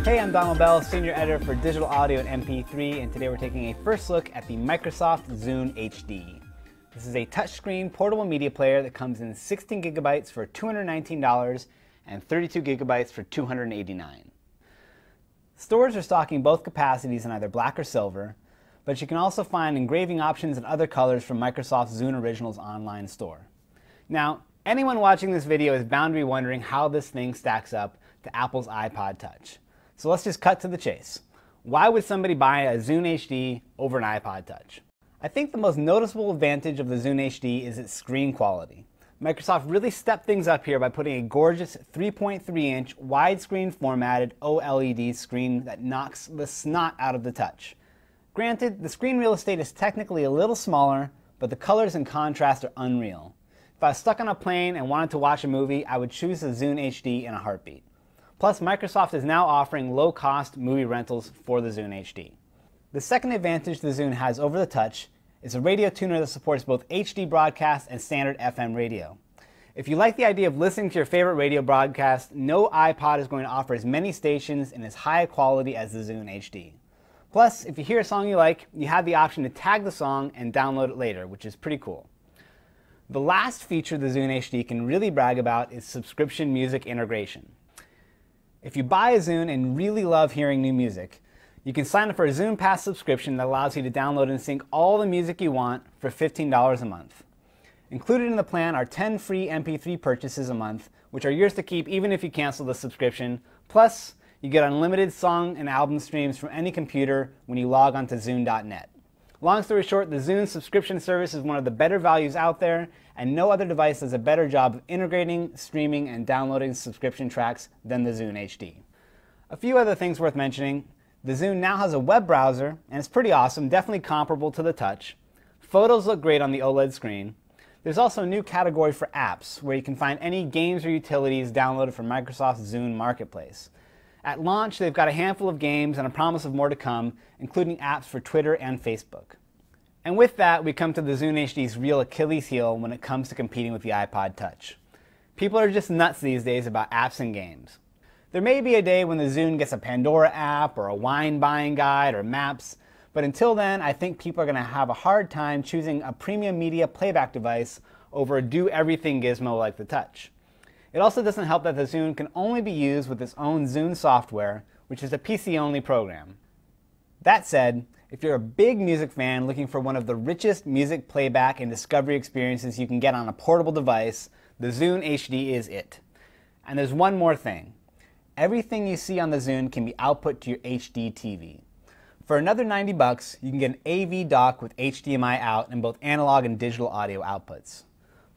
Hey, I'm Donald Bell, Senior Editor for Digital Audio at MP3, and today we're taking a first look at the Microsoft Zune HD. This is a touchscreen portable media player that comes in 16 gigabytes for $219 and 32 gigabytes for $289. Stores are stocking both capacities in either black or silver, but you can also find engraving options in other colors from Microsoft's Zune Originals online store. Now, anyone watching this video is bound to be wondering how this thing stacks up to Apple's iPod Touch. So let's just cut to the chase. Why would somebody buy a Zune HD over an iPod Touch? I think the most noticeable advantage of the Zune HD is its screen quality. Microsoft really stepped things up here by putting a gorgeous 3.3-inch widescreen formatted OLED screen that knocks the snot out of the touch. Granted, the screen real estate is technically a little smaller, but the colors and contrast are unreal. If I was stuck on a plane and wanted to watch a movie, I would choose the Zune HD in a heartbeat. Plus, Microsoft is now offering low-cost movie rentals for the Zune HD. The second advantage the Zune has over the Touch is a radio tuner that supports both HD broadcast and standard FM radio. If you like the idea of listening to your favorite radio broadcast, no iPod is going to offer as many stations and as high a quality as the Zune HD. Plus, if you hear a song you like, you have the option to tag the song and download it later, which is pretty cool. The last feature the Zune HD can really brag about is subscription music integration. If you buy a Zune and really love hearing new music, you can sign up for a Zune Pass subscription that allows you to download and sync all the music you want for $15 a month. Included in the plan are 10 free MP3 purchases a month, which are yours to keep even if you cancel the subscription. Plus, you get unlimited song and album streams from any computer when you log on to Zune.net. Long story short, the Zune subscription service is one of the better values out there, and no other device does a better job of integrating, streaming, and downloading subscription tracks than the Zune HD. A few other things worth mentioning. The Zune now has a web browser, and it's pretty awesome, definitely comparable to the Touch. Photos look great on the OLED screen. There's also a new category for apps, where you can find any games or utilities downloaded from Microsoft's Zune Marketplace. At launch, they've got a handful of games and a promise of more to come, including apps for Twitter and Facebook. And with that, we come to the Zune HD's real Achilles heel when it comes to competing with the iPod Touch. People are just nuts these days about apps and games. There may be a day when the Zune gets a Pandora app or a wine buying guide or maps, but until then, I think people are going to have a hard time choosing a premium media playback device over a do-everything gizmo like the Touch. It also doesn't help that the Zune can only be used with its own Zune software, which is a PC-only program. That said, if you're a big music fan looking for one of the richest music playback and discovery experiences you can get on a portable device, the Zune HD is it. And there's one more thing. Everything you see on the Zune can be output to your HD TV. For another $90, you can get an AV dock with HDMI out and both analog and digital audio outputs.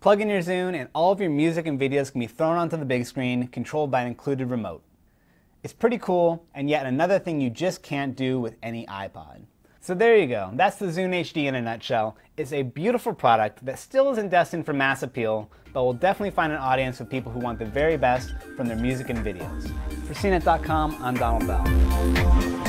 Plug in your Zune and all of your music and videos can be thrown onto the big screen, controlled by an included remote. It's pretty cool, and yet another thing you just can't do with any iPod. So there you go, that's the Zune HD in a nutshell. It's a beautiful product that still isn't destined for mass appeal, but will definitely find an audience with people who want the very best from their music and videos. For CNET.com, I'm Donald Bell.